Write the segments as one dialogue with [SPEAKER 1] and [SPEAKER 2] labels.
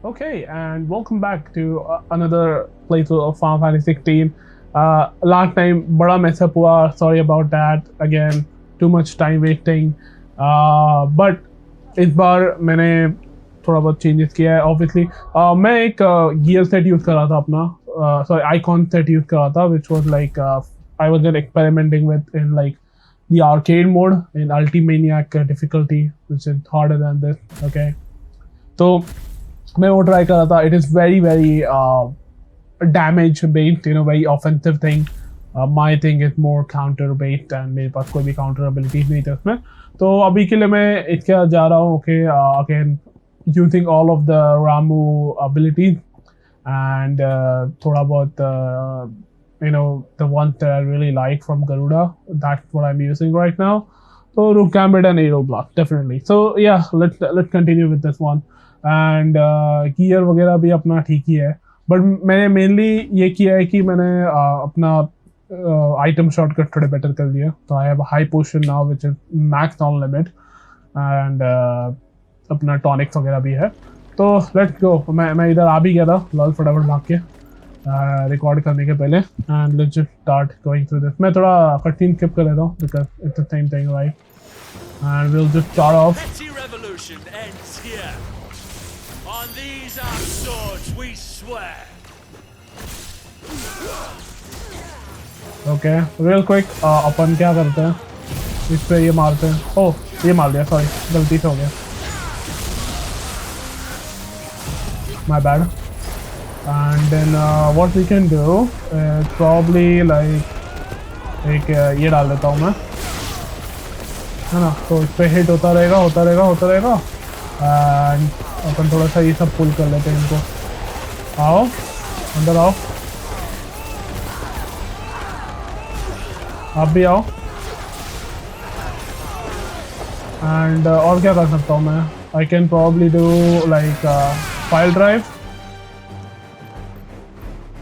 [SPEAKER 1] Okay, and welcome back to another playthrough of Final Fantasy 16. Last time, बड़ा mess up हुआ. Sorry about that. Again, too much time wasting. But इस बार मैंने थोड़ा बहुत changes किया है. Obviously, मैं एक gear set use कर रहा था अपना. Sorry, icon set use कर रहा था, which was like I was just experimenting with in like the arcade mode in Ultimaniac difficulty, which is harder than this. Okay, so मैं वो ट्राई कर रहा था. It is very very damage based, very offensive thing. My thing is more counter based and मेरे पास कोई भी counter abilities नहीं थी उसमें. तो अभी के लिए मैं इसके जा रहा हूँ. Okay, again using all of the Ramu abilities and थोड़ा बहुत the ones that I really like from Garuda. That's what I'm using right now. So Rook Gambit and Aero Blast, definitely. So yeah, let's continue with this one. And gear वगैरह भी अपना ठीक ही है. But मैंने mainly ये किया है कि मैंने अपना आइटम शॉर्टकट थोड़े बेटर कर दिए. तो I have high potion now which is max on limit and अपना टॉनिक्स वगैरह भी है. तो लेट्स गो. मैं इधर आ भी गया था लॉल फटाफट भाग के रिकॉर्ड करने के पहले. And let's just start going through this. मैं थोड़ा कटिंग स्किप कर लेता हूँ because it's the same thing, right? And will just start off.
[SPEAKER 2] On these our swords we swear.
[SPEAKER 1] Okay, real quick अपन क्या करते हैं, इस पे ये मारते हैं. ओह, ये मार दिया, सॉरी, गलती से हो गया, my bad. And then what we can do probably like एक ये डाल देता हूँ मैं, है ना. तो इस पे हिट होता रहेगा. एंड अपन थोड़ा सा ये सब पुल कर लेते हैं इनको. आओ अंदर आओ, आप भी आओ. एंड और क्या कर सकता हूँ मैं? I can probably do like file drive,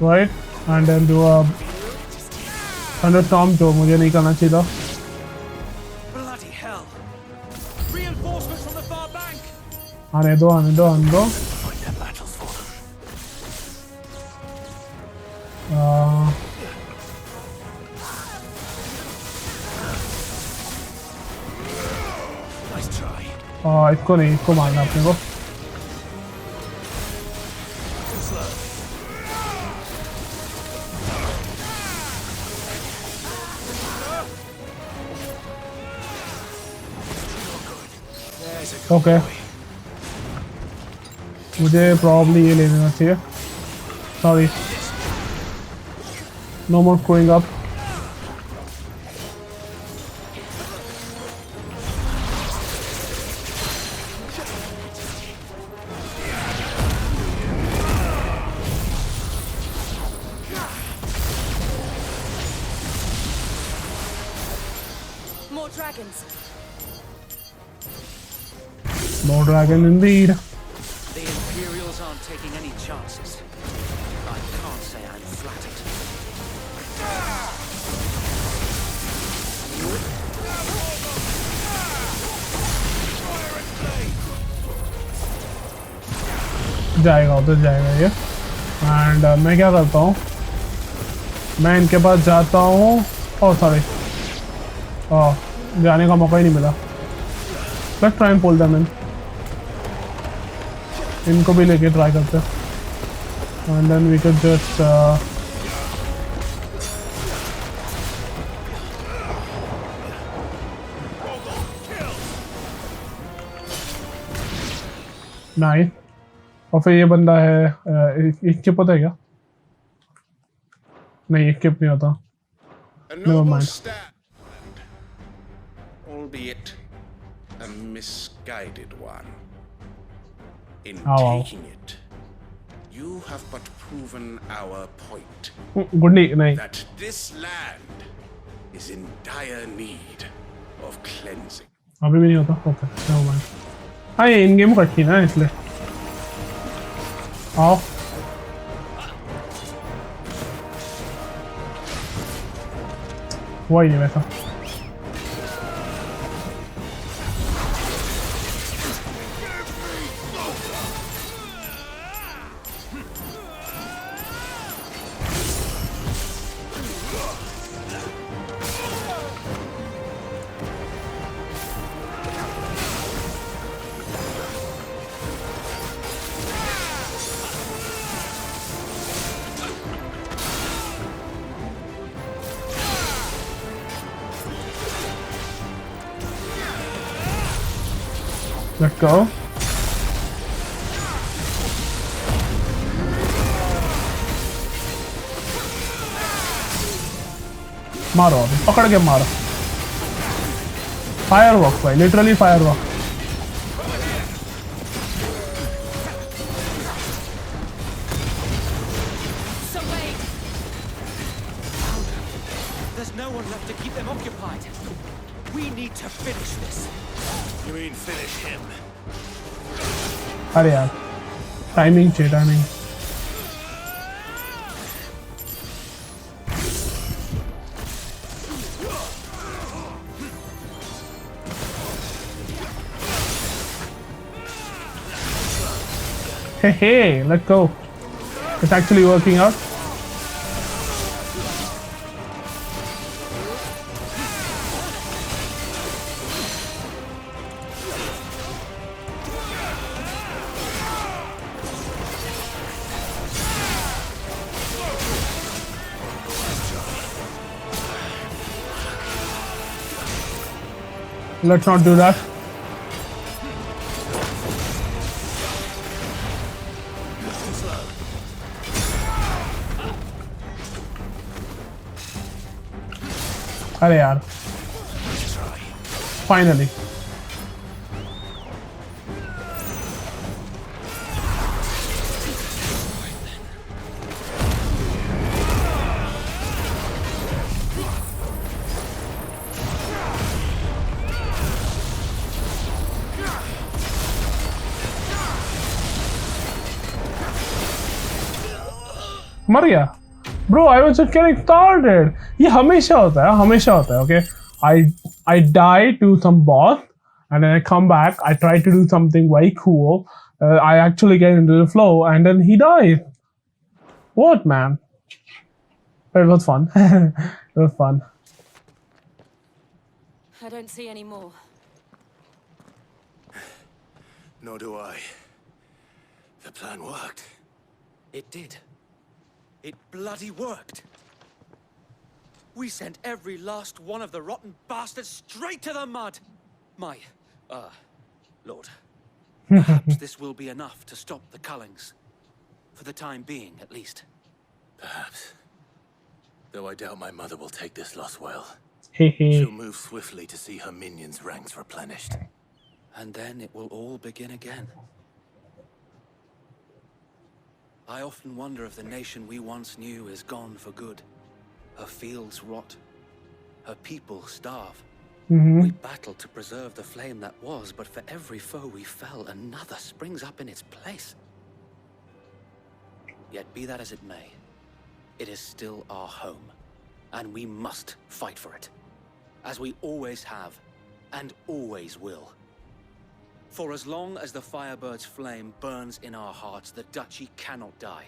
[SPEAKER 1] right? And then do a thunderstorm, जो मुझे नहीं करना चाहिए था. आने दो. इसको नहीं, इसको मारना अपने को. ओके, मुझे प्रॉब्ली ये ले लेना चाहिए. Sorry, no more screwing up. More dragon indeed.
[SPEAKER 2] The Imperials aren't taking any chances. I can't say I'm flattered.
[SPEAKER 1] जाएगा उधर जाएगा ये. एंड मैं क्या करता हूँ, मैं इनके पास जाता हूँ. ओह सॉरी, जाने का मौका ही नहीं मिला. Let's try and pull them in. इनको भी लेके ट्राई करते हैं. And then we can just nice. और फिर ये बंदा है, इसके पता है क्या? नहीं, स्किप नहीं होता. Never mind.
[SPEAKER 3] Albeit a misguided one. In
[SPEAKER 1] Oh.
[SPEAKER 3] taking it, you have but proven our point
[SPEAKER 1] गुंडी नहीं.
[SPEAKER 3] that this land is in dire need of cleansing.
[SPEAKER 1] अभी भी नहीं होता. Okay, never mind. हाँ, ये इन गेम कटती ना इसलिए. आओ. हुआ ही नहीं वैसा. Let's go. मारो अभी, पकड़ के मारो. Firework भाई, literally firework.
[SPEAKER 2] There's no one left to keep them occupied. We need to finish this.
[SPEAKER 3] You mean finish him?
[SPEAKER 1] अरे यार, timing चाहिए timing. Hey, let's go. It's actually working out. Let's not do that. अरे यार, finally. मर गया. Bro, I was just getting started. ये हमेशा होता है, हमेशा होता है. Okay, I die to some boss, and then I come back. I try to do something very cool. I actually get into the flow, and then he dies. What, man? But it was fun. It was fun.
[SPEAKER 4] I don't see any more.
[SPEAKER 3] Nor do I. The plan worked.
[SPEAKER 2] It did. It bloody worked. We sent every last one of the rotten bastards straight to the mud. My, Lord. Perhaps this will be enough to stop the Cullings. For the time being, at least.
[SPEAKER 3] Perhaps. Though I doubt my mother will take this loss well.
[SPEAKER 1] Hehe.
[SPEAKER 3] She'll move swiftly to see her minions' ranks replenished.
[SPEAKER 2] And then it will all begin again. I often wonder if the nation we once knew is gone for good. Her fields rot. Her people starve. We battle to preserve the flame that was, but for every foe we fell, another springs up in its place. Yet be that as it may, it is still our home, and we must fight for it, as we always have, and always will. For as long as the Firebird's flame burns in our hearts, the Duchy cannot die.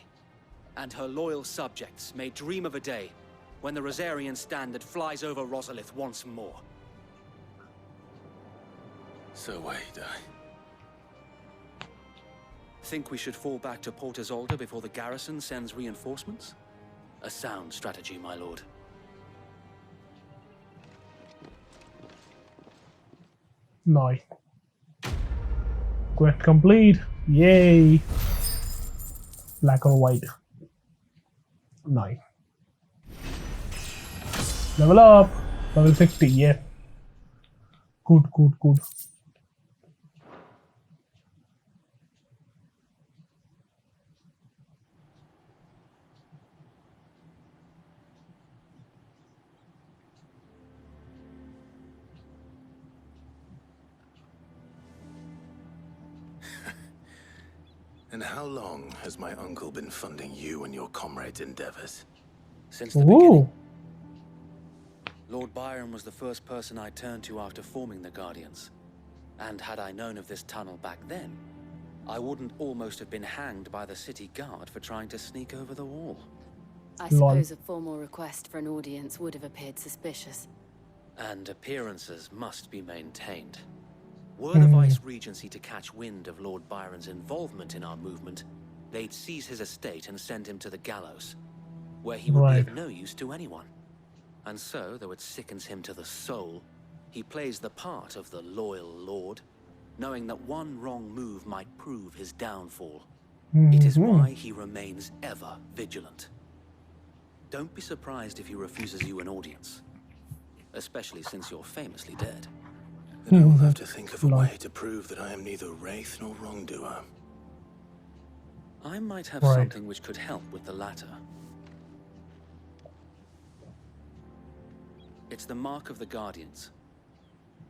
[SPEAKER 2] And her loyal subjects may dream of a day when the Rosarian standard flies over Rosalith once more.
[SPEAKER 3] So wait,
[SPEAKER 2] Think we should fall back to Port Isolde before the garrison sends reinforcements? A sound strategy, my lord.
[SPEAKER 1] Nice. Quest complete. Yay. Black or white. Nice. Level up. Level 60. Yeah. Good, good, good.
[SPEAKER 3] And how long has my uncle been funding you and your comrades' endeavors?
[SPEAKER 2] Since the beginning.
[SPEAKER 1] Ooh.
[SPEAKER 2] Lord Byron was the first person I turned to after forming the Guardians. And had I known of this tunnel back then, I wouldn't almost have been hanged by the city guard for trying to sneak over the wall.
[SPEAKER 4] I suppose a formal request for an audience would have appeared suspicious.
[SPEAKER 2] And appearances must be maintained. Were the Vice Regency to catch wind of Lord Byron's involvement in our movement, they'd seize his estate and send him to the gallows, where he would be of no use to anyone. And so, though it sickens him to the soul, he plays the part of the loyal lord, knowing that one wrong move might prove his downfall. It is why he remains ever vigilant. Don't be surprised if he refuses you an audience, especially since you're famously dead.
[SPEAKER 3] Then I will have to think of a way to prove that I am neither wraith nor wrongdoer.
[SPEAKER 2] I might have
[SPEAKER 1] Right.
[SPEAKER 2] something which could help with the latter. It's the mark of the Guardians.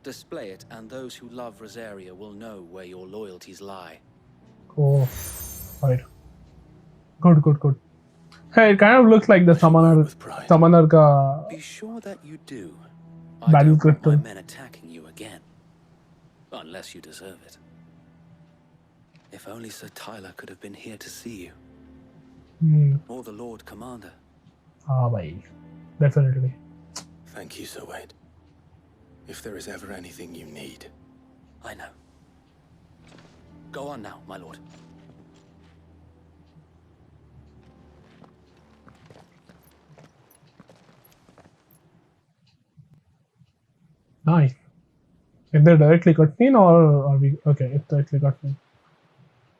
[SPEAKER 2] Display it, and those who love Rosaria will know where your loyalties lie.
[SPEAKER 1] Cool. Right. Good. Hey, it kind of looks like the summoner ka
[SPEAKER 2] Be sure that you do.
[SPEAKER 1] Battle
[SPEAKER 2] I don't want my
[SPEAKER 1] crystal.
[SPEAKER 2] men attacking you again. Unless you deserve it. If only Sir Tyler could have been here to see you. Or the Lord Commander.
[SPEAKER 1] bhai. Definitely.
[SPEAKER 3] Thank you, Sir Wade. If there is ever anything you need.
[SPEAKER 2] I know. Go on now, my lord.
[SPEAKER 1] Nice. Is there directly cutscene or are we okay? It's directly cutscene.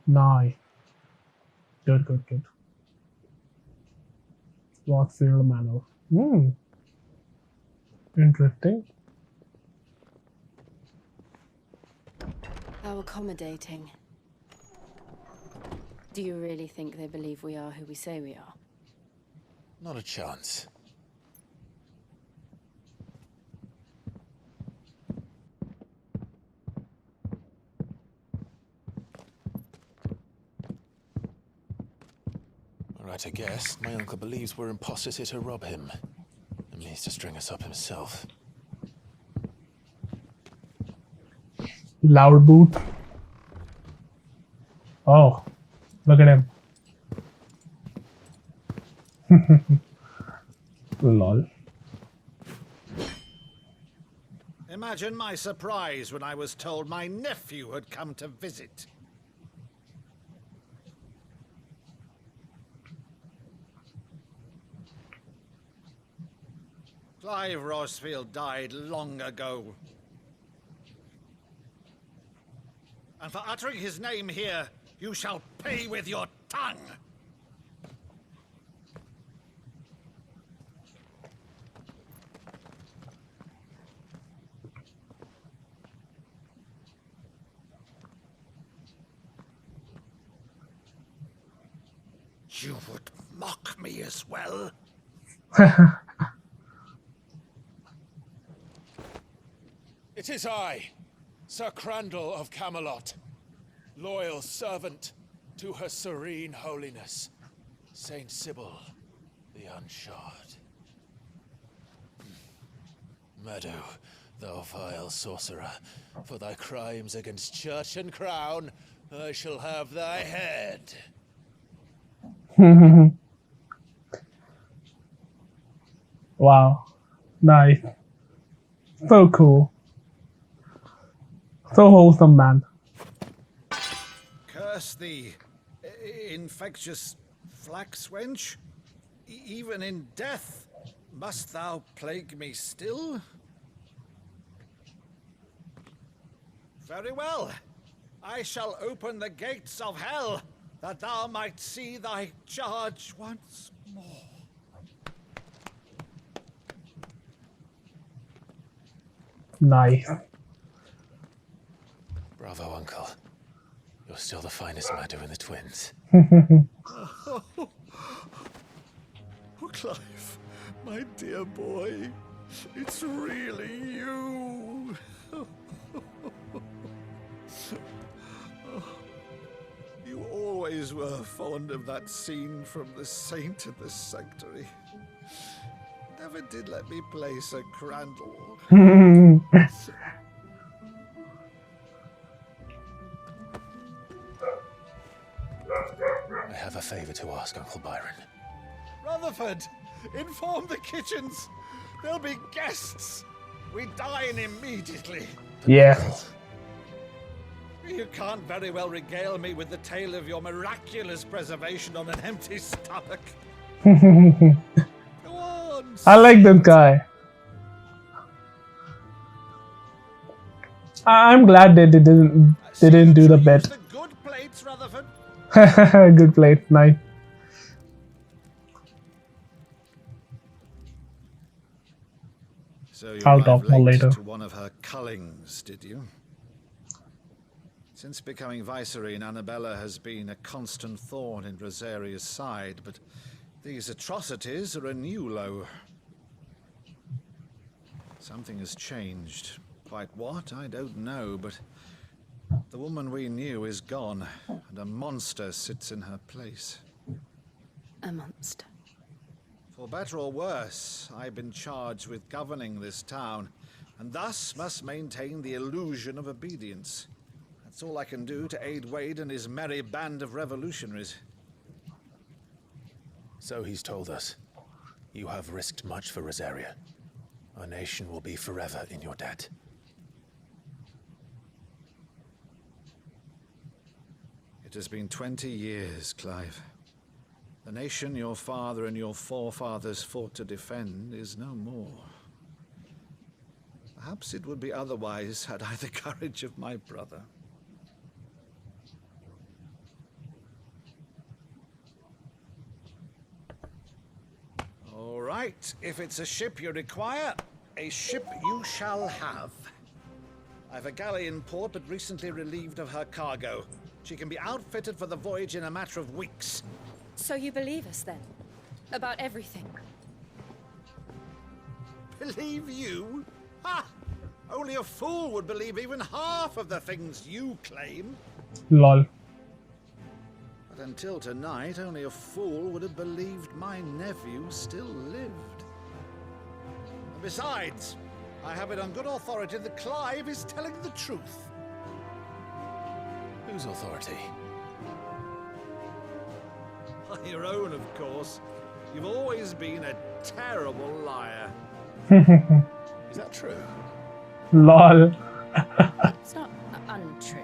[SPEAKER 1] Nice. Good. Swartfield Manor. Interesting.
[SPEAKER 4] How accommodating. Do you really think they believe we are who we say we are?
[SPEAKER 3] Not a chance. Right, I guess. My uncle believes we're imposters here to rob him. And means to string us up himself.
[SPEAKER 1] Loud boot. Oh, look at him. Lol.
[SPEAKER 5] Imagine my surprise when I was told my nephew had come to visit. Clive Rosfield died long ago. And for uttering his name here, you shall pay with your tongue! You would mock me as well?
[SPEAKER 3] It is I, Sir Crandall of Camelot, loyal servant to Her Serene Holiness, Saint Sybil the Unshod. Meadow, thou vile sorcerer, for thy crimes against church and crown, I shall have thy head.
[SPEAKER 1] Wow. Nice. So cool. So wholesome, man.
[SPEAKER 5] Curse thee, infectious flax wench. Even in death, must thou plague me still? Very well. I shall open the gates of hell, that thou might see thy charge once more.
[SPEAKER 1] Nice.
[SPEAKER 3] Bravo, Uncle. You're still the finest Meadow in the twins.
[SPEAKER 5] Oh, Clive, my dear boy, it's really you. You always were fond of that scene from The Saint in the Sanctuary. Never did let me play Sir Crandall.
[SPEAKER 3] I have a favor to ask, Uncle Byron.
[SPEAKER 5] Rutherford, inform the kitchens. There'll be guests. We dine immediately.
[SPEAKER 1] Yes.
[SPEAKER 5] You can't very well regale me with the tale of your miraculous preservation on an empty stomach. Go on.
[SPEAKER 1] I like that guy. I'm glad they didn't do the
[SPEAKER 5] Use
[SPEAKER 1] bet.
[SPEAKER 5] the good plates, Rutherford.
[SPEAKER 1] Good plate, nice.
[SPEAKER 5] So you
[SPEAKER 1] I'll
[SPEAKER 5] arrived
[SPEAKER 1] talk more
[SPEAKER 5] late
[SPEAKER 1] later.
[SPEAKER 5] to one of her cullings, did you? Since becoming Vicereine, Annabella has been a constant thorn in Rosaria's side, but these atrocities are a new low. Something has changed. Quite what, I don't know, but the woman we knew is gone, and a monster sits in her place.
[SPEAKER 4] A monster.
[SPEAKER 5] For better or worse, I've been charged with governing this town, and thus must maintain the illusion of obedience. That's all I can do to aid Wade and his merry band of revolutionaries.
[SPEAKER 3] So he's told us. You have risked much for Rosaria. Our nation will be forever in your debt.
[SPEAKER 5] It has been 20 years, Clive. The nation your father and your forefathers fought to defend is no more. Perhaps it would be otherwise had I the courage of my brother. All right, if it's a ship you require, a ship you shall have. I've a galley in port, but recently relieved of her cargo. She can be outfitted for the voyage in a matter of weeks.
[SPEAKER 4] So you believe us then? About everything?
[SPEAKER 5] Believe you? Ha! Only a fool would believe even half of the things you claim.
[SPEAKER 1] Lol.
[SPEAKER 5] But until tonight, only a fool would have believed my nephew still lived. And besides, I have it on good authority that Clive is telling the truth.
[SPEAKER 3] Whose authority?
[SPEAKER 5] Your own, of course. You've always been a terrible liar.
[SPEAKER 3] Is that true?
[SPEAKER 1] Lol.
[SPEAKER 4] It's not untrue.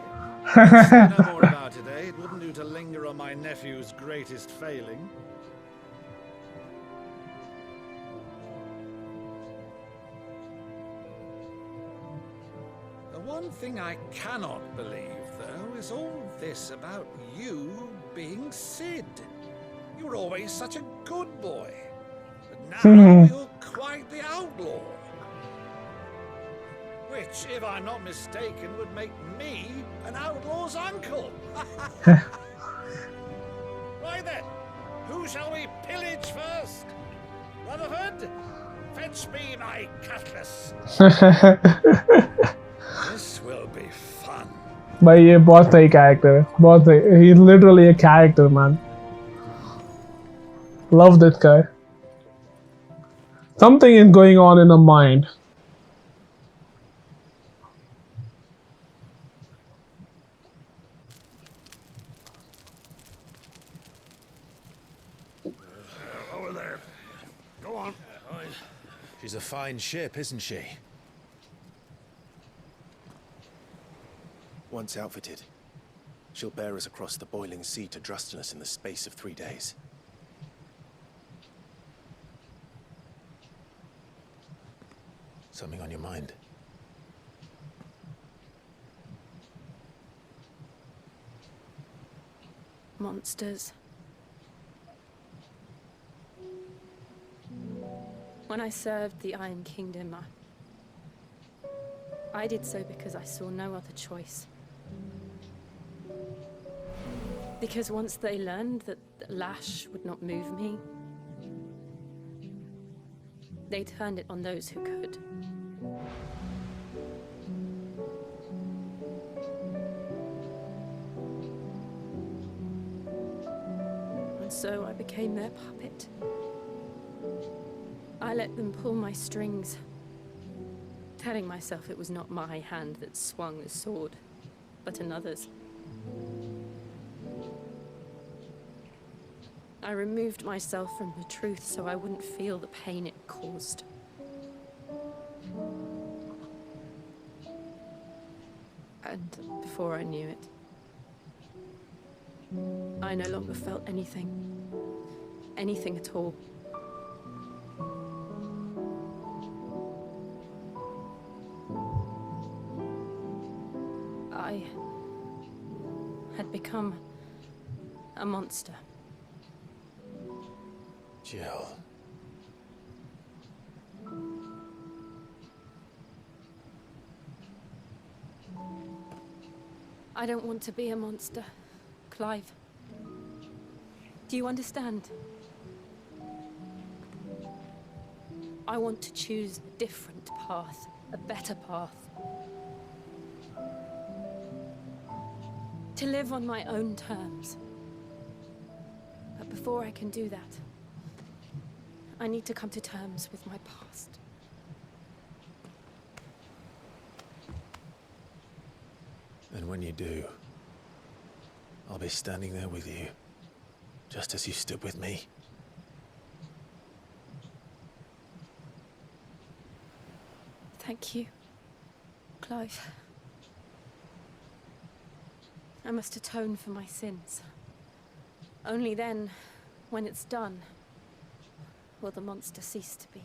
[SPEAKER 5] Say no more about it, eh? It wouldn't do to linger on my nephew's greatest failing. The one thing I cannot believe, though, is all this about you being Sid. You were always such a good boy. But now you're quite the outlaw. Which, if I'm not mistaken, would make me an outlaw's uncle. Right then, who shall we pillage first? Rutherford, fetch me my cutlass. This will be fun.
[SPEAKER 1] भाई ये बहुत सही character है, बहुत सही. He's literally a character, man. Love this guy. Something is going on in the mind.
[SPEAKER 5] Over there. Go on.
[SPEAKER 3] She's a fine ship, isn't she?
[SPEAKER 6] Once outfitted, she'll bear us across the boiling sea to Drustinus in the space of 3 days.
[SPEAKER 3] Something on your mind?
[SPEAKER 4] Monsters. When I served the Iron Kingdom, I did so because I saw no other choice. Because once they learned that the lash would not move me, they turned it on those who could. And so I became their puppet. I let them pull my strings, telling myself it was not my hand that swung the sword, but another's. I removed myself from the truth so I wouldn't feel the pain it caused. And before I knew it, I no longer felt anything. Anything at all. had become a monster.
[SPEAKER 3] Jill.
[SPEAKER 4] I don't want to be a monster, Clive. Do you understand? I want to choose a different path, a better path. To live on my own terms. But before I can do that, I need to come to terms with my past.
[SPEAKER 3] And when you do, I'll be standing there with you, just as you stood with me.
[SPEAKER 4] Thank you, Clive. I must atone for my sins. Only then, when it's done, will the monster cease to be.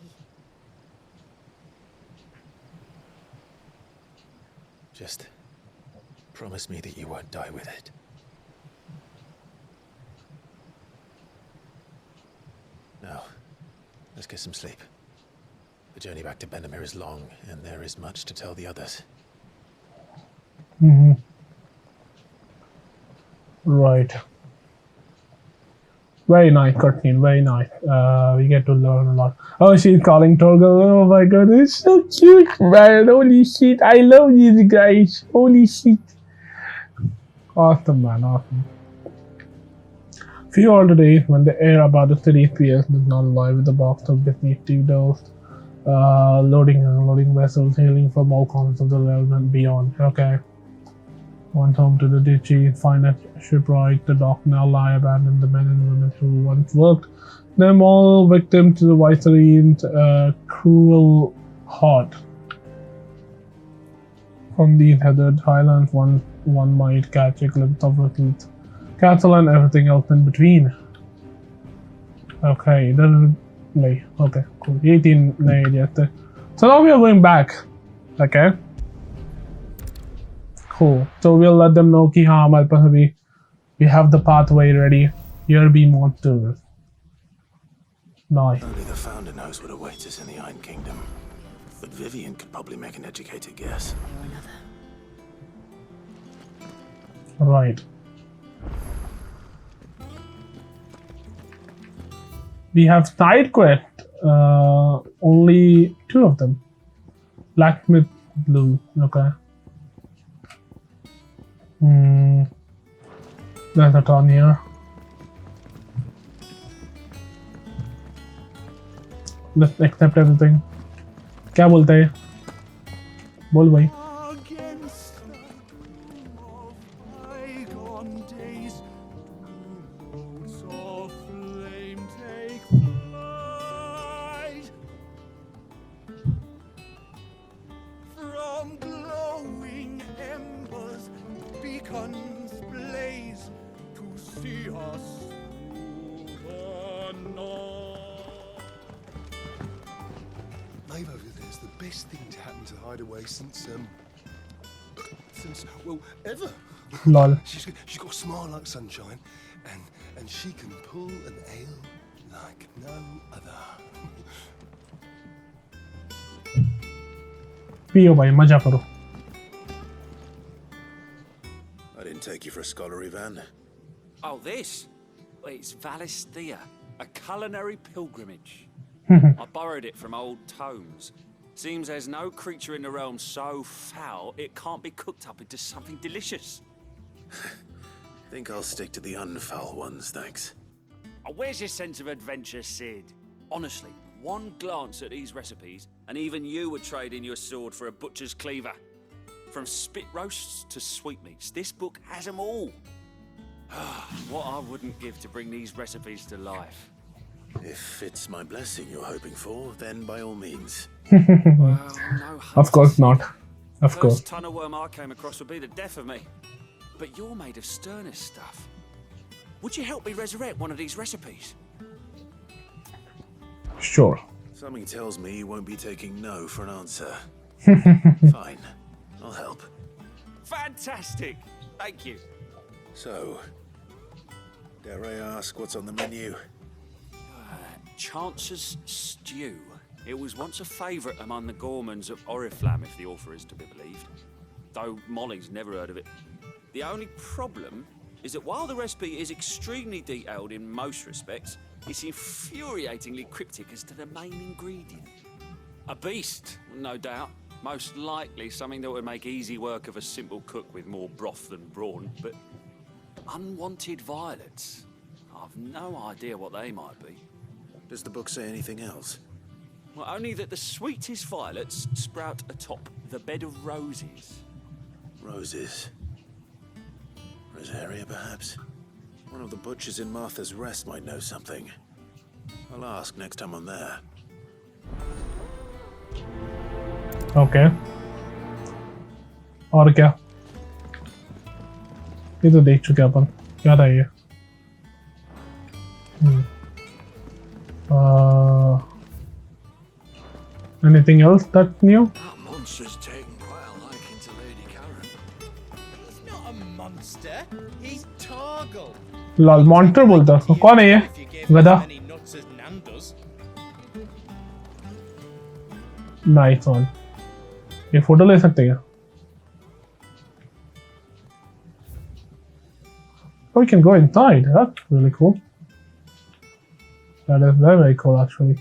[SPEAKER 3] Just promise me that you won't die with it. Now, let's get some sleep. The journey back to Benamir is long, and there is much to tell the others.
[SPEAKER 1] Right. Very nice, Courtney. Very nice. We get to learn a lot. Oh, she's calling Torgal. Oh my god, it's so cute, man. Holy shit. I love these guys. Holy shit. Awesome, man. Awesome. Few older days when the air about the city appears does not alive with the box of definitive dose. Loading and unloading vessels hailing from all corners of the realm and beyond. Okay. Went home to the ditchy, find a shipwright, the dock now lie abandoned, the men and women who once worked them all victim to the Viceroy's cruel heart. From these heathered highlands, one might catch a glimpse of Rickle's castle and everything else in between. Okay, okay, cool. 18 yes. So now we are going back. Okay. Cool. So we'll let them know कि हाँ हमारे पास अभी we have the pathway ready. Here be monsters. Nice.
[SPEAKER 6] Only the Founder knows what awaits us in the Iron Kingdom. But Vivian could probably make an educated guess.
[SPEAKER 1] Right. We have side quest. Only 2 of them. Blacksmith Blue. Okay. There's a ton here. Let's accept everything. क्या बोलते हैं? बोल भाई.
[SPEAKER 7] Against the doom of bygone days, boats of flame take flight. From glowing embers, beacons blaze to see us through the night.
[SPEAKER 8] Maeve over there's the best thing to happen to Hideaway since well, ever.
[SPEAKER 1] Lol.
[SPEAKER 8] She's got a smile like sunshine, and she can pull an ale like no other.
[SPEAKER 1] पियो भाई मजा करो.
[SPEAKER 6] I didn't take you for a scholar, Ivan.
[SPEAKER 2] Oh, this? Well, it's Valisthea, a culinary pilgrimage. I borrowed it from old tomes. Seems there's no creature in the realm so foul it can't be cooked up into something delicious.
[SPEAKER 6] Think I'll stick to the unfoul ones, thanks.
[SPEAKER 2] Oh, where's your sense of adventure, Sid? Honestly, one glance at these recipes, and even you would trade in your sword for a butcher's cleaver. From spit roasts to sweetmeats, this book has them all. What I wouldn't give to bring these recipes to life.
[SPEAKER 6] If it's my blessing you're hoping for, then by all means.
[SPEAKER 2] Well, no,
[SPEAKER 1] Of course not. Of course.
[SPEAKER 2] First ton of worm I came across would be the death of me. But you're made of sternest stuff. Would you help me resurrect one of these recipes?
[SPEAKER 1] Sure.
[SPEAKER 6] Something tells me you won't be taking no for an answer. Fine, I'll help.
[SPEAKER 2] Fantastic! Thank you.
[SPEAKER 3] So, dare I ask what's on the menu?
[SPEAKER 9] Chance's Stew. It was once a favourite among the gourmands of Oriflamme, if the author is to be believed. Though Molly's never heard of it. The only problem is that while the recipe is extremely detailed in most respects, it's infuriatingly cryptic as to the main ingredient. A beast, no doubt. Most likely something that would make easy work of a simple cook with more broth than brawn, but unwanted violets. I've no idea what they might be.
[SPEAKER 3] Does the book say anything else?
[SPEAKER 9] Well, only that the sweetest violets sprout atop the bed of roses.
[SPEAKER 3] Roses. Rosaria, perhaps? One of the butchers in Martha's Rest might know something. I'll ask next time I'm there.
[SPEAKER 1] Okay. और क्या? ये तो देख चुके अपन. क्या था ये? Anything else that's new?
[SPEAKER 7] That monster's taken quite a liking to Lady Karen.
[SPEAKER 10] He's not a monster. He's Targle.
[SPEAKER 1] Lal monster बोलता है उसको. कौन है ये?
[SPEAKER 10] If you gave him
[SPEAKER 1] गधा.
[SPEAKER 10] as many nuts as Nan does.
[SPEAKER 1] Nice one. ये photo ले सकते हैं? Oh, we can go inside. That's really cool. That is very, very cool, actually.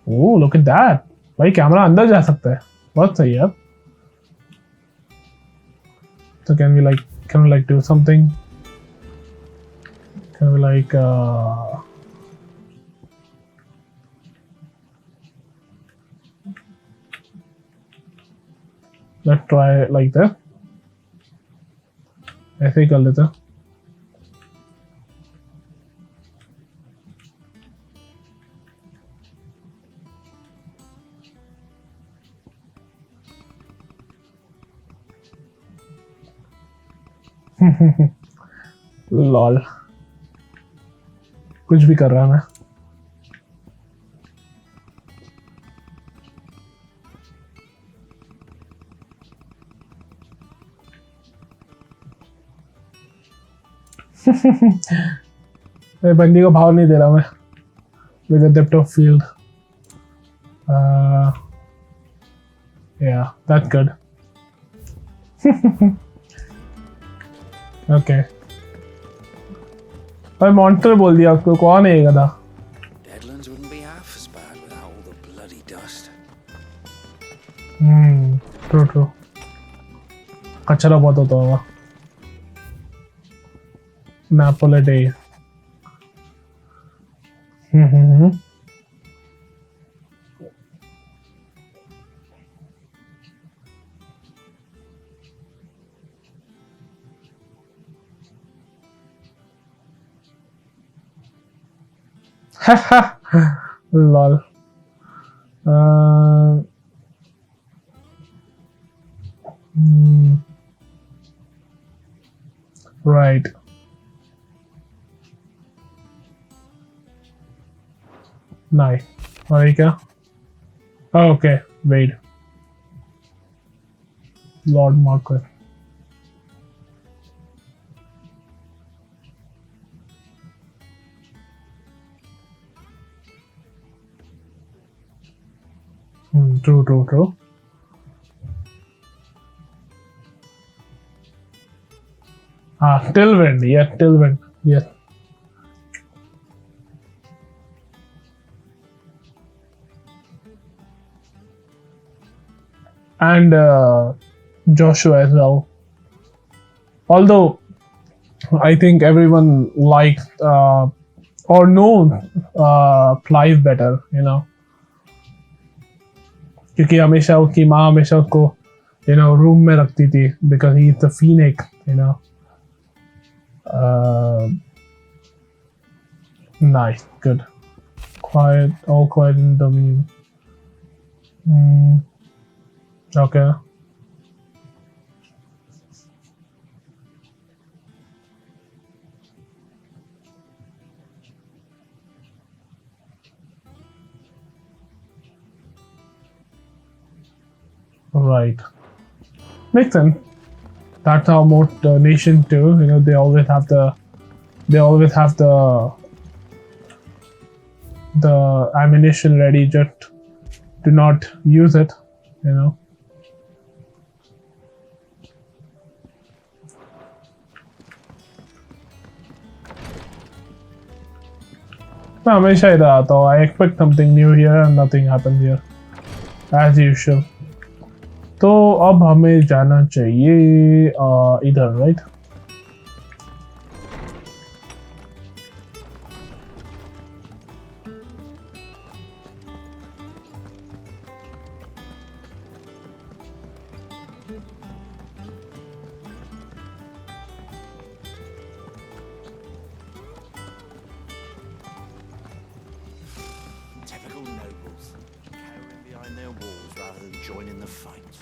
[SPEAKER 1] Oh, look at that. भाई camera अंदर जा सकता है. बहुत सही है. So can we like do something? Can we like let's try it like this. ऐसे ही कर लेते हैं. लॉल कुछ भी कर रहा है मैं. बंदी को भाव नहीं दे रहा मैं. With a depth of field. Yeah, that's good. Okay. भाई मॉन्स्टर बोल दिया उसको. कौन है ये गधा?
[SPEAKER 2] Deadlands wouldn't be half as bad without all the bloody dust.
[SPEAKER 1] True. कचरा बहुत होता होगा. Napolite. Lol. Right. Nice. Marika. Oh, okay. Wait. Lord Marcus. True. Tilwind. Yeah, Tilwind. Yes. And Joshua as well. Although I think everyone likes or knows Clive better, you know. क्योंकि हमेशा उसकी माँ हमेशा उसको रूम में रखती थी because he is the phoenix, you know. Nice, good. Quiet, all quiet in the domain. Okay. Right. Makes sense. That's how most nations do. You know, they always have the ammunition ready, just do not use it. You know. मैं हमेशा इधर आता हूँ. I expect something new here and nothing happens here, as usual. तो अब हमें जाना चाहिए इधर, right?
[SPEAKER 11] Typical nobles, cowering behind their walls rather than joining the fight.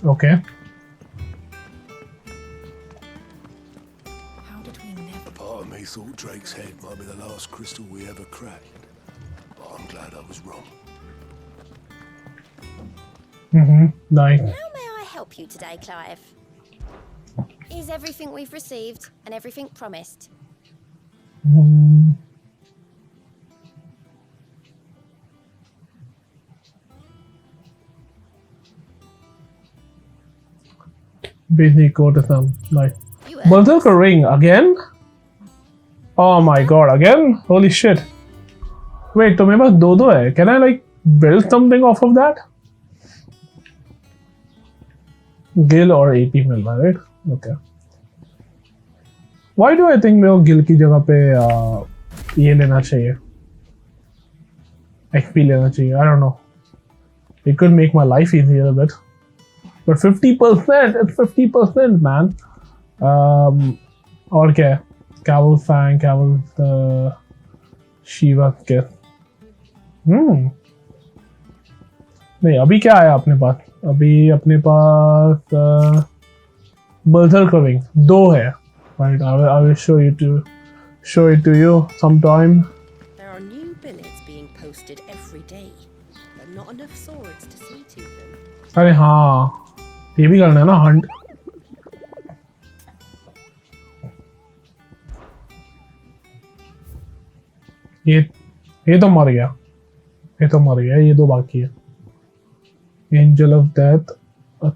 [SPEAKER 1] Okay.
[SPEAKER 4] How did we never...
[SPEAKER 8] A part of me thought Drake's head might be the last crystal we ever cracked. But I'm glad I was wrong.
[SPEAKER 1] Nice.
[SPEAKER 12] How may I help you today, Clive? Is everything we've received and everything promised?
[SPEAKER 1] Basic go to some like
[SPEAKER 12] You
[SPEAKER 1] Berserker ring again? Oh my god, again? Holy shit. Wait, तो मेरे पास दो है. Can I like build something off of that? Gil or AP मिल रहा है, right? Okay. Why do I think मेरे को गिल की जगह पे ये लेना चाहिए? XP लेना चाहिए. I don't know. It could make my life easier a bit. But 50%, it's 50%, man. और क्या है? Caval Fang, Caval Shiva Kiss. नहीं, अभी क्या आया अपने पास? अभी अपने पास Berserker Ring 2 है. Right, I will show it to you sometime.
[SPEAKER 13] There are new billets being posted every day, but not enough swords to see to them.
[SPEAKER 1] अरे हाँ, ये भी करना है ना हंट. ये तो मर गया. ये दो बाकी है. Angel of death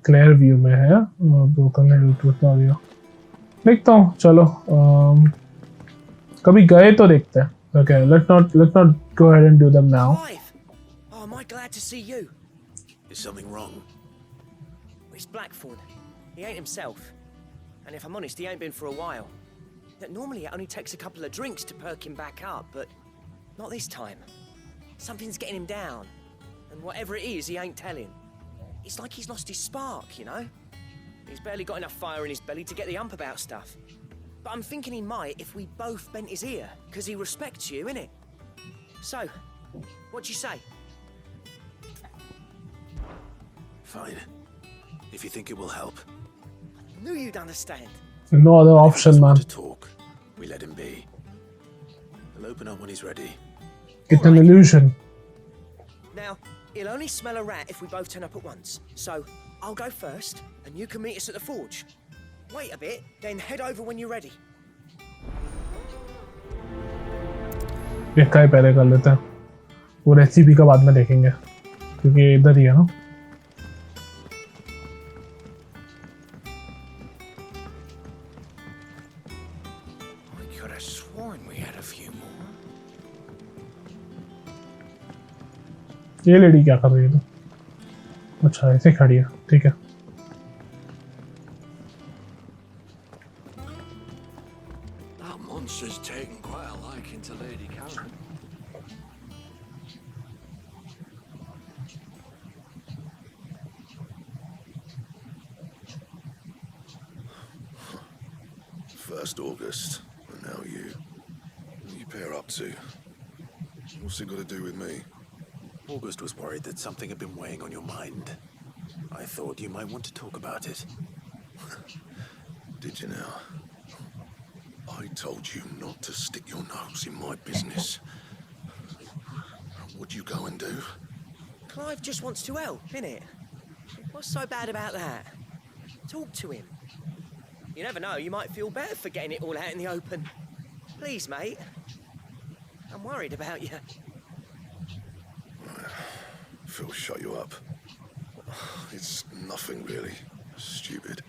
[SPEAKER 1] clear view में है. ब्रोकन हिल टूट आ गया. देखता हूँ. चलो कभी गए तो देखते हैं. Okay, let's not go ahead and do them now.
[SPEAKER 10] Clive! Oh, am I glad to see you?
[SPEAKER 3] Is something wrong?
[SPEAKER 10] It's Blackthorn. He ain't himself. And if I'm honest, he ain't been for a while. That normally it only takes a couple of drinks to perk him back up, but not this time. Something's getting him down. And whatever it is, he ain't telling. It's like he's lost his spark, you know? He's barely got enough fire in his belly to get the ump about stuff. But I'm thinking he might if we both bent his ear, because he respects you, innit? So, what'd you say?
[SPEAKER 3] Fine. If you think it will help.
[SPEAKER 10] Knew you'd understand.
[SPEAKER 1] No other option, man.
[SPEAKER 3] To talk, we let him be. He'll open up when he's ready.
[SPEAKER 1] It's an illusion.
[SPEAKER 10] Now, he'll only smell a rat if we both turn up at once. So, I'll go first, and you can meet us at the forge. Wait a bit, then head over when you're ready.
[SPEAKER 1] एक ही पहले कर लेते हैं. वो recipe का बाद में देखेंगे, क्योंकि इधर ही है ना.
[SPEAKER 3] I could have sworn we had a few more.
[SPEAKER 1] ये लेडी क्या कर रही है? तो अच्छा ऐसे खड़ी है. ठीक है.
[SPEAKER 7] That monster's taken quite a liking to Lady Karen.
[SPEAKER 8] First August, and now you. What you pair up to? What's it got to do with me?
[SPEAKER 3] August was worried that something had been weighing on your mind. I thought you might want to talk about it.
[SPEAKER 8] Did you now? I told you not to stick your nose in my business. What'd you go and do?
[SPEAKER 10] Clive just wants to help, innit? What's so bad about that? Talk to him. You never know, you might feel better for getting it all out in the open. Please, mate. I'm worried about you.
[SPEAKER 8] Phil, shut you up. It's nothing really. Stupid.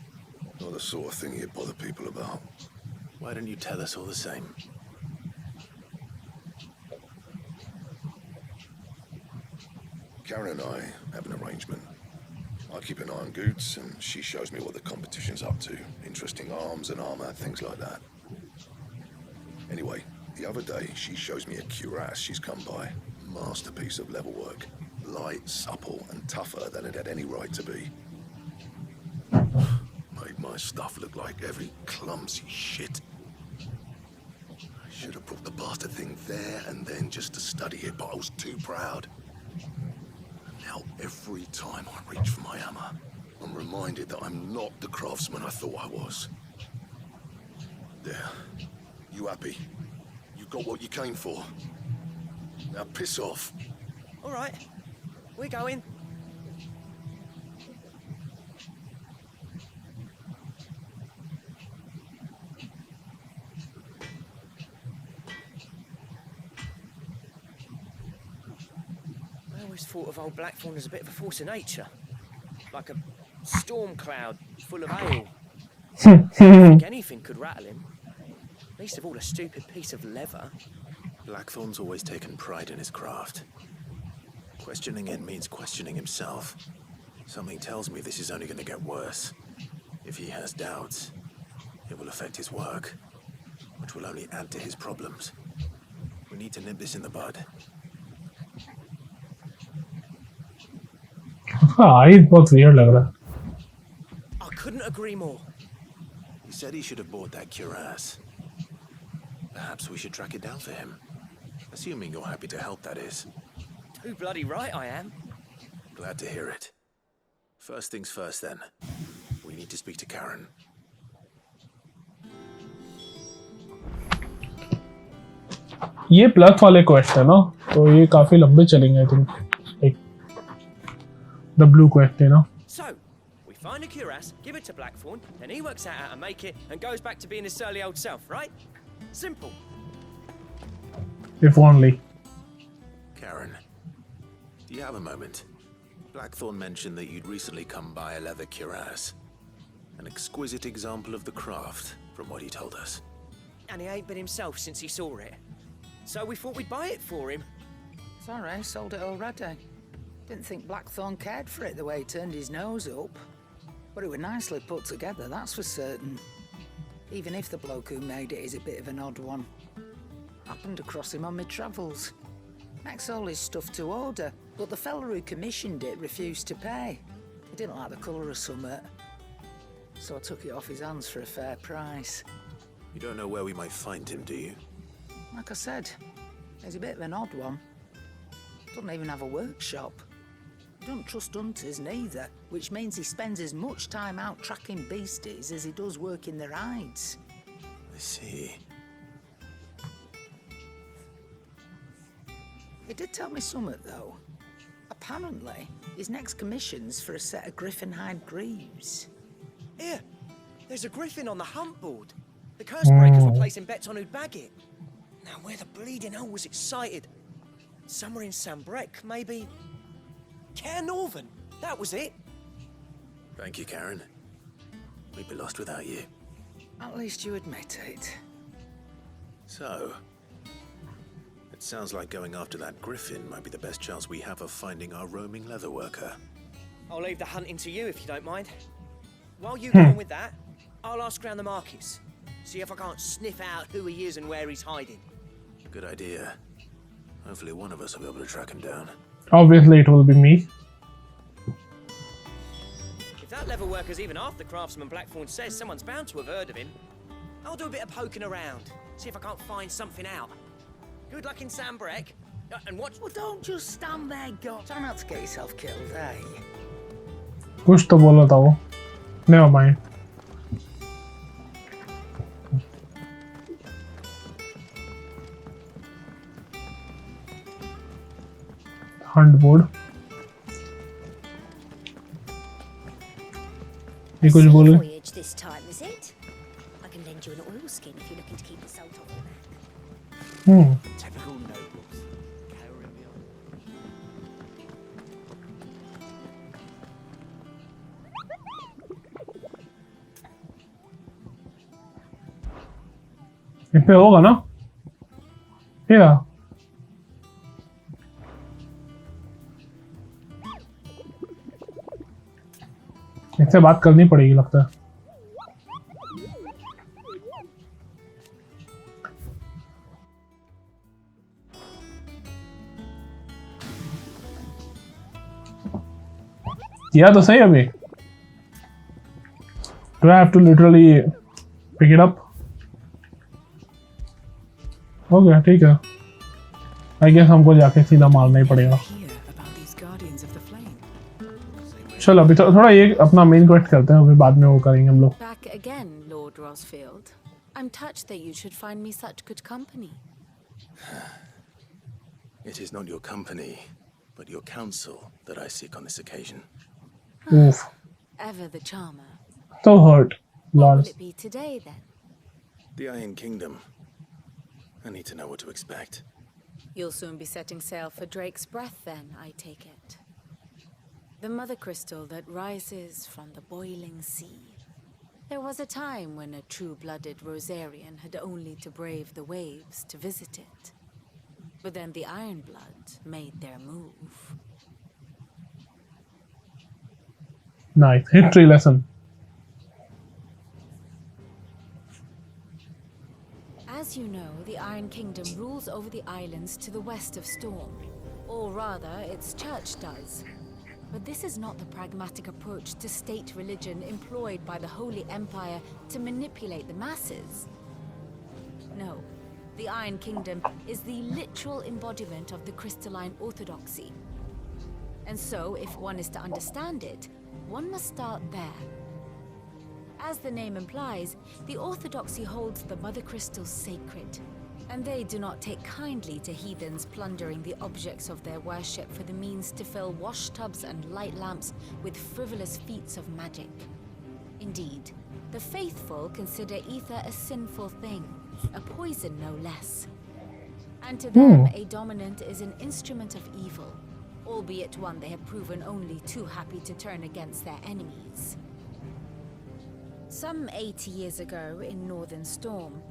[SPEAKER 8] Not the sort of thing you bother people about.
[SPEAKER 6] Why don't you tell us all the same?
[SPEAKER 8] Karen and I have an arrangement. I keep an eye on Goots, and she shows me what the competition's up to. Interesting arms and armor, things like that. Anyway, the other day, she shows me a cuirass she's come by. Masterpiece of level work. Light, supple, and tougher than it had any right to be. Made my stuff look like every clumsy shit. I should have brought the bastard thing there and then just to study it, but I was too proud. Now, every time I reach for my hammer, I'm reminded that I'm not the craftsman I thought I was. There. You happy? You got what you came for. Now piss off.
[SPEAKER 10] All right. We're going. I always thought of old Blackthorn as a bit of a force of nature. Like a storm cloud full of hail. I think anything could rattle him. Least of all a stupid piece of leather.
[SPEAKER 6] Blackthorn's always taken pride in his craft. Questioning it means questioning himself. Something tells me this is only going to get worse. If he has doubts, it will affect his work, which will only add to his problems. We need to nip this in the bud.
[SPEAKER 1] ये बहुत weird लग रहा है.
[SPEAKER 10] I couldn't agree more.
[SPEAKER 6] He said he should have bought that cuirass. Perhaps we should track it down for him. Assuming you're happy to help, that is.
[SPEAKER 10] Too bloody right I am.
[SPEAKER 6] Glad to hear it. First things first, then. We need to speak to Karen.
[SPEAKER 1] ये plug वाले quest है ना, तो ये काफी लंबे चलेंगे I think. Like the blue quest, you know.
[SPEAKER 10] So, we find a cuirass, give it to Blackthorn, then he works out how to make it and goes back to being his surly old self, right? Simple.
[SPEAKER 1] If only.
[SPEAKER 6] Karen, do you have a moment? Blackthorn mentioned that you'd recently come by a leather cuirass. An exquisite example of the craft, from what he told us.
[SPEAKER 10] And he ain't been himself since he saw it. So we thought we'd buy it for him.
[SPEAKER 14] Sorry, sold it already. Didn't think Blackthorn cared for it the way he turned his nose up. But it was nicely put together, that's for certain. Even if the bloke who made it is a bit of an odd one. Happened across him on my travels. Makes all his stuff to order, but the fella who commissioned it refused to pay. He didn't like the colour of summit. So I took it off his hands for a fair price.
[SPEAKER 6] You don't know where we might find him, do you?
[SPEAKER 14] Like I said, he's a bit of an odd one. Doesn't even have a workshop. Don't trust hunters neither, which means he spends as much time out tracking beasties as he does working their hides.
[SPEAKER 6] I see.
[SPEAKER 14] He did tell me something, though. Apparently, his next commission's for a set of griffin hide greaves.
[SPEAKER 10] Here, there's a griffin on the hunt board. The Cursebreakers were placing bets on who'd bag it. Now, where the bleeding hell was excited? Somewhere in Sambrec, maybe? Caer Northern, that was it.
[SPEAKER 6] Thank you, Karen. We'd be lost without you.
[SPEAKER 14] At least you admit it.
[SPEAKER 6] So, it sounds like going after that griffin might be the best chance we have of finding our roaming leatherworker.
[SPEAKER 10] I'll leave the hunting to you if you don't mind. While you go on with that, I'll ask around the markets. See if I can't sniff out who he is and where he's hiding.
[SPEAKER 6] Good idea. Hopefully one of us will be able to track him down.
[SPEAKER 1] Obviously it will be me.
[SPEAKER 10] If that leatherworker's even half the craftsman Blackthorn says, someone's bound to have heard of him. I'll do a bit of poking around, see if I can't find something out. Good luck in Sambrec, and watch...
[SPEAKER 14] Well, don't just stand there, God. Try not to get yourself killed, eh?
[SPEAKER 1] कुछ तो बोला था वो. Never mind. Hunt board. ये कुछ बोले?
[SPEAKER 12] Voyage this time, is it? I can lend you an oilskin if you're looking to keep the salt off your back.
[SPEAKER 11] Typical nobles. Cowering behind.
[SPEAKER 1] इन पे होगा ना? या इससे बात करनी पड़ेगी लगता है। किया तो सही अभी। Do I have to literally pick it up? Okay, ठीक है। I guess हमको जाके सीधा मारना ही पड़ेगा। चलो अभी थोड़ा ये अपना मेन क्वेस्ट करते हैं, अभी बाद में वो करेंगे हम लोग।
[SPEAKER 15] Back again, Lord Rosfield. I'm touched that you should find me such good company.
[SPEAKER 6] It is not your company, but your counsel that I seek on this occasion.
[SPEAKER 1] Oof.
[SPEAKER 15] Ever the charmer.
[SPEAKER 1] So hurt.
[SPEAKER 15] What
[SPEAKER 1] Lol.
[SPEAKER 15] will it be today then?
[SPEAKER 6] The Iron Kingdom. I need to know what to expect.
[SPEAKER 15] You'll soon be setting sail for Drake's Breath then, I take it. The mother crystal that rises from the boiling sea. There was a time when a true-blooded Rosarian had only to brave the waves to visit it. But then the Ironblood made their move.
[SPEAKER 1] Nice. History lesson.
[SPEAKER 15] As you know, the Iron Kingdom rules over the islands to the west of Storm. Or rather, its church does. But this is not the pragmatic approach to state religion employed by the Holy Empire to manipulate the masses. No, the Iron Kingdom is the literal embodiment of the crystalline orthodoxy. And so, if one is to understand it, one must start there. As the name implies, the orthodoxy holds the mother crystals sacred, and they do not take kindly to heathens plundering the objects of their worship for the means to fill washtubs and light lamps with frivolous feats of magic. Indeed, the faithful consider ether a sinful thing, a poison no less. And to them, a dominant is an instrument of evil, albeit one they have proven only too happy to turn against their enemies. Some 80 years ago in Northern Storm,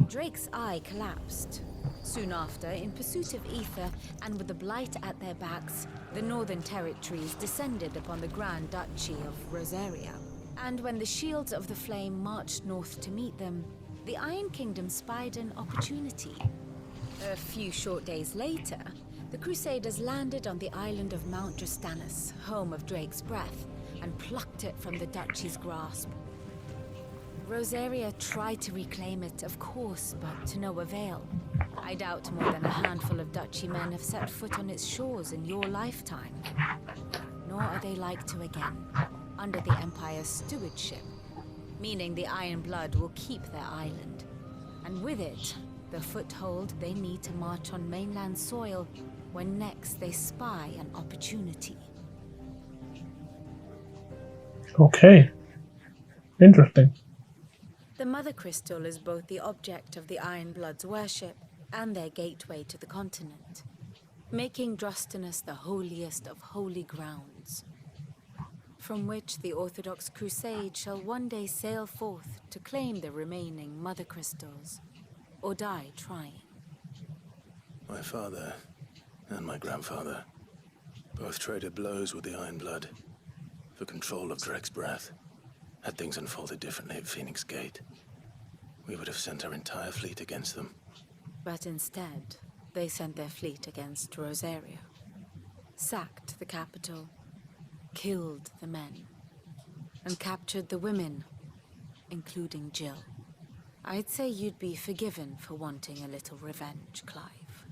[SPEAKER 15] Drake's eye collapsed. Soon after, in pursuit of ether and with the blight at their backs, the Northern Territories descended upon the Grand Duchy of Rosaria. And when the Shields of the Flame marched north to meet them, the Iron Kingdom spied an opportunity. A few short days later, the Crusaders landed on the island of Mount Drastanus, home of Drake's Breath, and plucked it from the Duchy's grasp. Rosaria tried to reclaim it, of course, but to no avail. I doubt more than a handful of Duchy men have set foot on its shores in your lifetime. Nor are they like to again, under the Empire's stewardship, meaning the Iron Blood will keep their island. And with it, the foothold they need to march on mainland soil when next they spy an opportunity.
[SPEAKER 1] Okay. Interesting.
[SPEAKER 15] The Mother Crystal is both the object of the Iron Blood's worship and their gateway to the continent, making Drastanus the holiest of holy grounds, from which the Orthodox Crusade shall one day sail forth to claim the remaining Mother Crystals, or die trying.
[SPEAKER 6] My father and my grandfather both traded blows with the Iron Blood for control of Drake's Breath. Had things unfolded differently at Phoenix Gate, we would have sent our entire fleet against them.
[SPEAKER 15] But instead, they sent their fleet against Rosaria, sacked the capital, killed the men, and captured the women, including Jill. I'd say you'd be forgiven for wanting a little revenge, Clive.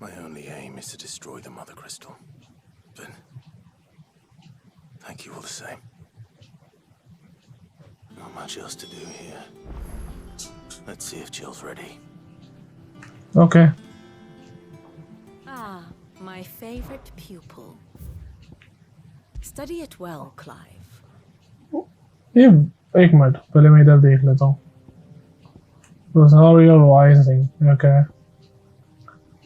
[SPEAKER 6] My only aim is to destroy the Mother Crystal. But thank you all the same. Not much else to do here. Let's see if Jill's ready.
[SPEAKER 1] Okay.
[SPEAKER 15] Ah, my favorite pupil. Study it well, Clive.
[SPEAKER 1] ये एक minute पहले मैं इधर देख लेता हूँ. Those are your rising. Okay.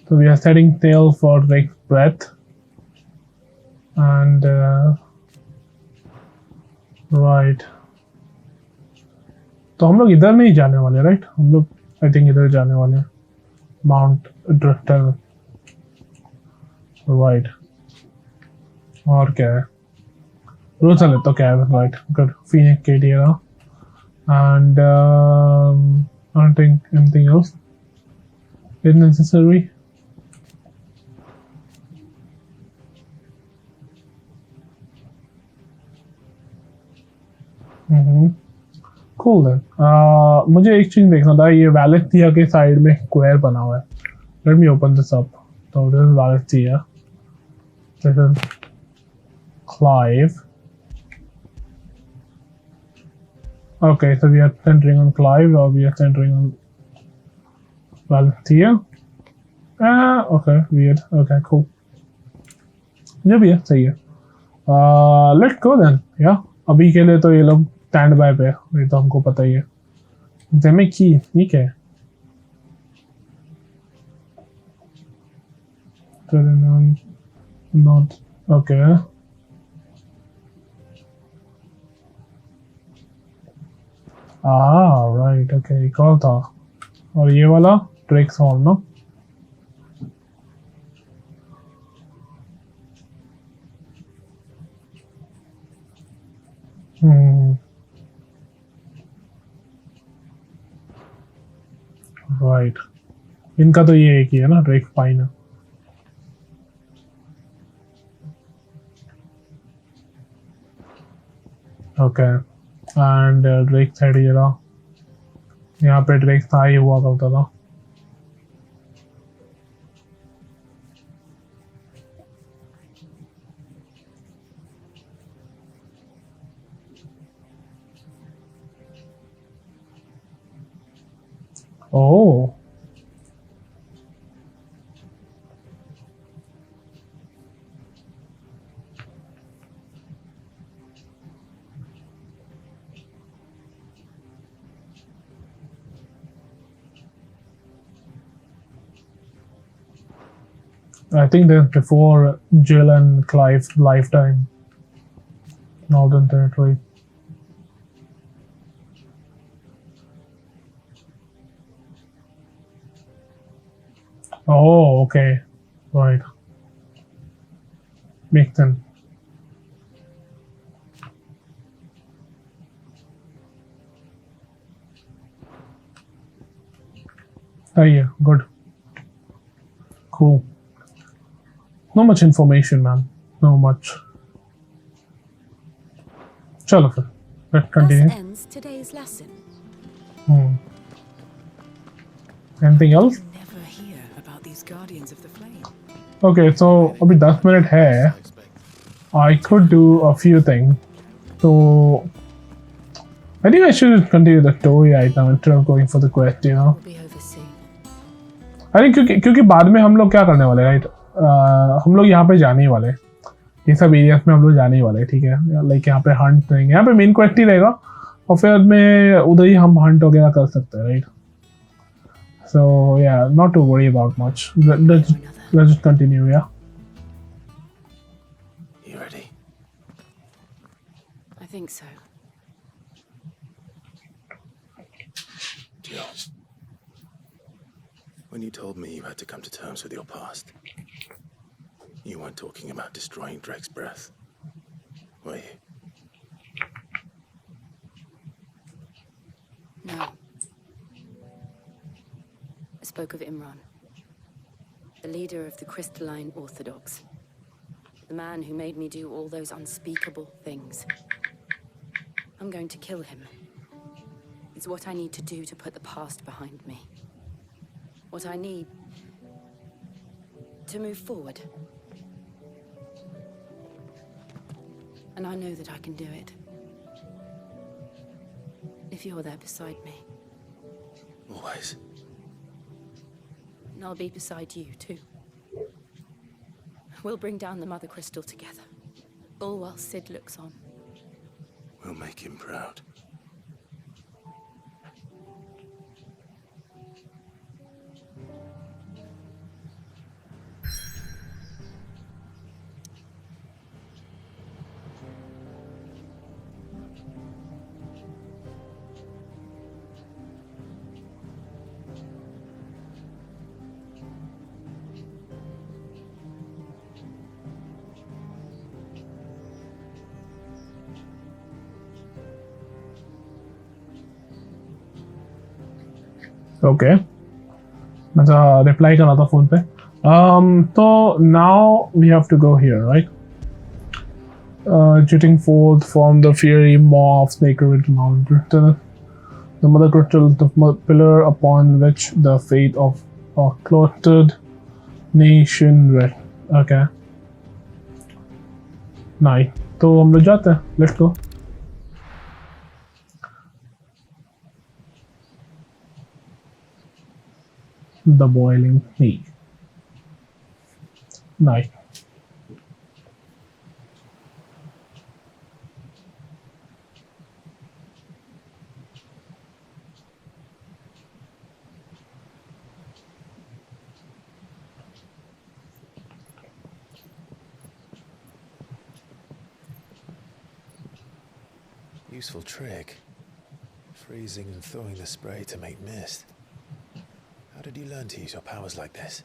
[SPEAKER 1] So we are setting sail for Drake's Breath. And right. तो हम लोग इधर नहीं जाने वाले, राइट? हम लोग आई थिंक इधर जाने वाले हैं. Mount drifter. राइट. और क्या है? रोचा लेता क्या है? Right. Good. Phoenix KTR. And I don't think anything else is necessary. Cool then. मुझे एक चीज देखना था. ये वैलेंथिया के साइड में स्क्वायर बना हुआ है. Let me open this up. So this is Valencia. This is Clive. Okay, so we are centering on Clive or we are centering on Valencia. Okay, weird. Okay, cool. जो भी है सही है. Let's go then. Yeah. अभी के लिए तो ये लोग स्टैंड बाय पे, ये तो हमको पता ही है. जेमे की ठीक है. Not okay. Right. Okay, एक और था. और ये वाला Drake's Hall, no? Right. इनका तो ये एक ही है ना, Drake Pine है. Okay. And Drake साइड ये रहा. यहाँ पे Drake था ही हुआ करता था. Oh. I think that's before Jill and Clive's lifetime. Northern Territory. Oh, okay. Right. Makes sense. Oh yeah, good. Cool. Not much information, man. Not much. Chalo फिर. Let's continue.
[SPEAKER 15] Thus ends today's lesson.
[SPEAKER 1] Anything else?
[SPEAKER 15] Never hear about these guardians of the flame.
[SPEAKER 1] Okay, so अभी 10 minute है. I could do a few things. So I think I should continue the story right now instead of going for the quest, you know. I think क्योंकि बाद में हम लोग क्या करने वाले, राइट? हम लोग यहाँ पे जाने ही वाले. ये सब एरियाज में हम लोग जाने ही वाले, ठीक है? लाइक यहाँ पे हंट करेंगे. यहाँ पे मेन क्वेस्ट ही रहेगा और फिर में उधर ही हम हंट वगैरह कर सकते हैं, right? So yeah, not to worry about much. Let's just continue, yeah.
[SPEAKER 6] You ready?
[SPEAKER 15] I think so.
[SPEAKER 6] Jill, when you told me you had to come to terms with your past, you weren't talking about destroying Drake's Breath, were you?
[SPEAKER 4] No. I spoke of Imran, the leader of the Crystalline Orthodox, the man who made me do all those unspeakable things. I'm going to kill him. It's what I need to do to put the past behind me. What I need to move forward. And I know that I can do it. If you're there beside me.
[SPEAKER 6] Always.
[SPEAKER 4] And I'll be beside you, too. We'll bring down the Mother Crystal together. All while Sid looks on.
[SPEAKER 6] We'll make him proud.
[SPEAKER 1] Okay. अच्छा reply करा था phone पे. So now we have to go here, right? Jutting forth from the fiery maw of Snake River Mountain, the mother crystal, the pillar upon which the fate of a clotted nation rests. Okay. Nice. तो हम लोग जाते हैं. Let's go. The boiling heat. Nice.
[SPEAKER 6] Useful trick. Freezing and thawing the spray to make mist. How did you learn to use your powers like this?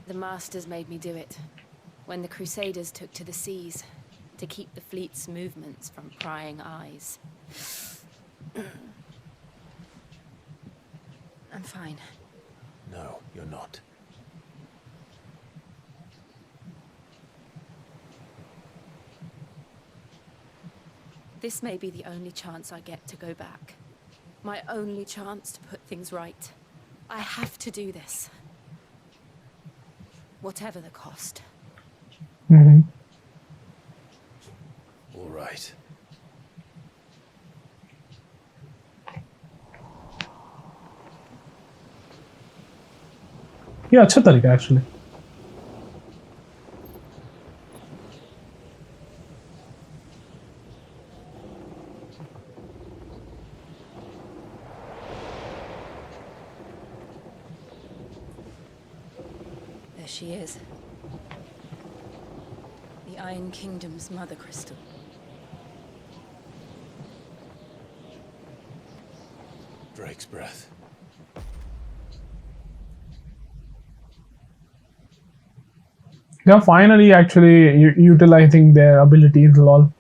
[SPEAKER 4] The Masters made me do it. When the Crusaders took to the seas, to keep the fleet's movements from prying eyes. I'm fine.
[SPEAKER 6] No, you're not.
[SPEAKER 4] This may be the only chance I get to go back. My only chance to put things right. I have to do this. Whatever the cost.
[SPEAKER 1] Mm-hmm.
[SPEAKER 6] All right.
[SPEAKER 1] Yeah, अच्छा तरीका actually.
[SPEAKER 4] There she is. The Iron Kingdom's mother crystal.
[SPEAKER 6] Drake's breath.
[SPEAKER 1] They're finally actually utilizing their abilities, lol.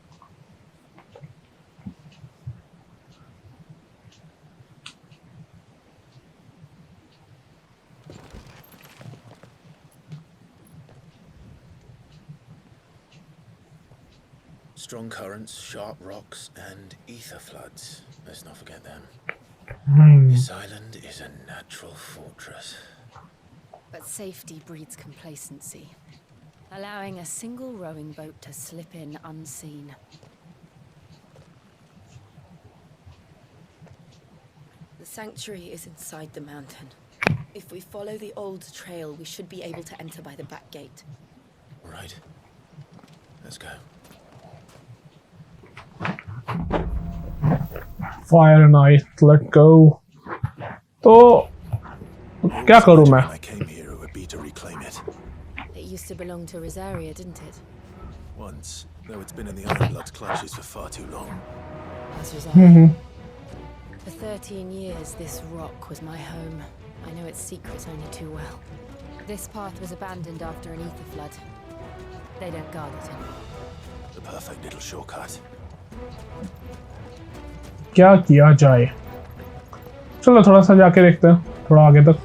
[SPEAKER 6] Strong currents, sharp rocks, and ether floods. Let's not forget them. This island is a natural fortress.
[SPEAKER 4] But safety breeds complacency. Allowing a single rowing boat to slip in unseen. The sanctuary is inside the mountain. If we follow the old trail, we should be able to enter by the back gate.
[SPEAKER 6] Right. Let's go.
[SPEAKER 1] Fire Knight, let go. तो क्या करूँ मैं?
[SPEAKER 6] I came here, it would be to reclaim it.
[SPEAKER 4] It used to belong to Rosaria, didn't it?
[SPEAKER 6] Once, though it's been in the Ironblood's clutches for far too long.
[SPEAKER 4] As Rosaria. For 13 years, this rock was my home. I know its secrets only too well. This path was abandoned after an ether flood. They don't guard it anymore.
[SPEAKER 6] The perfect little shortcut.
[SPEAKER 1] क्या किया जाए? चलो थोड़ा सा जाके देखते हैं, थोड़ा आगे तक.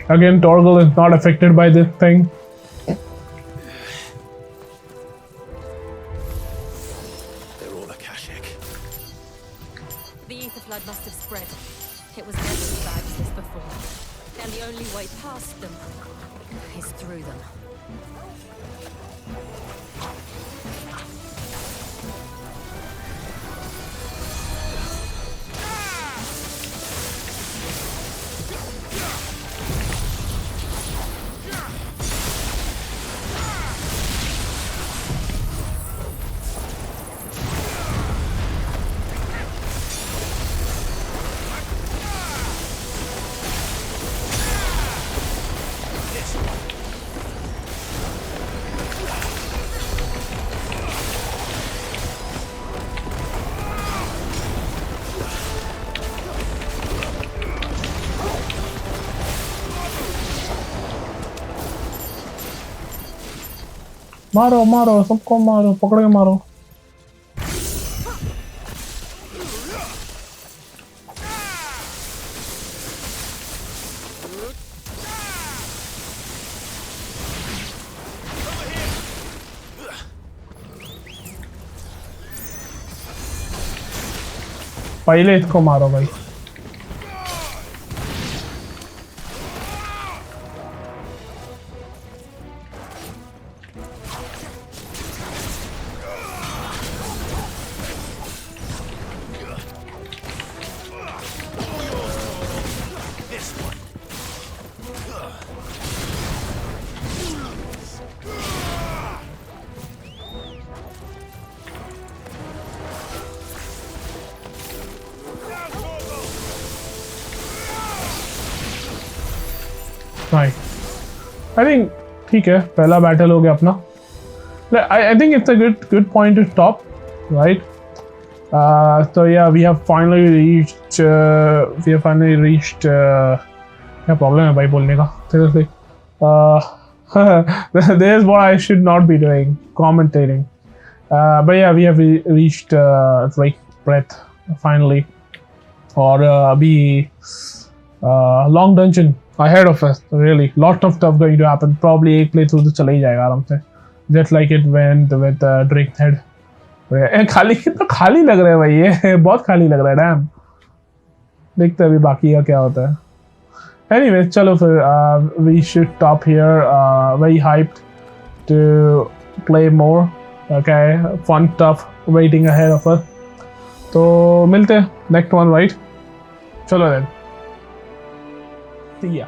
[SPEAKER 1] Again, Torgal is not affected by this thing.
[SPEAKER 6] They're all Akashic.
[SPEAKER 4] The ether flood must have spread. It was never as bad as this before. And the only way past them is through them.
[SPEAKER 1] मारो मारो सबको मारो, पकड़ के मारो। पहले इसको मारो भाई। I think ठीक है, पहला बैटल हो गया अपना। I think it's a good point to stop, right? So yeah, we have finally reached क्या प्रॉब्लम है भाई बोलने का, seriously. This is what I should not be doing, commentating. But yeah, we have reached Drake Breath finally, और अभी long dungeon ahead of us. Really, lot of stuff going to happen. Probably एक playthrough तो चला ही जाएगा आराम से, just like it went with Drake Head. खाली कितना खाली लग रहा है भाई, ये बहुत खाली लग रहा है। डैम, देखते हैं अभी बाकी का क्या होता है। Anyway, चलो फिर we should stop here. Very hyped to play more. Okay, fun stuff waiting ahead of us. तो मिलते हैं next one, right? चलो then. See ya.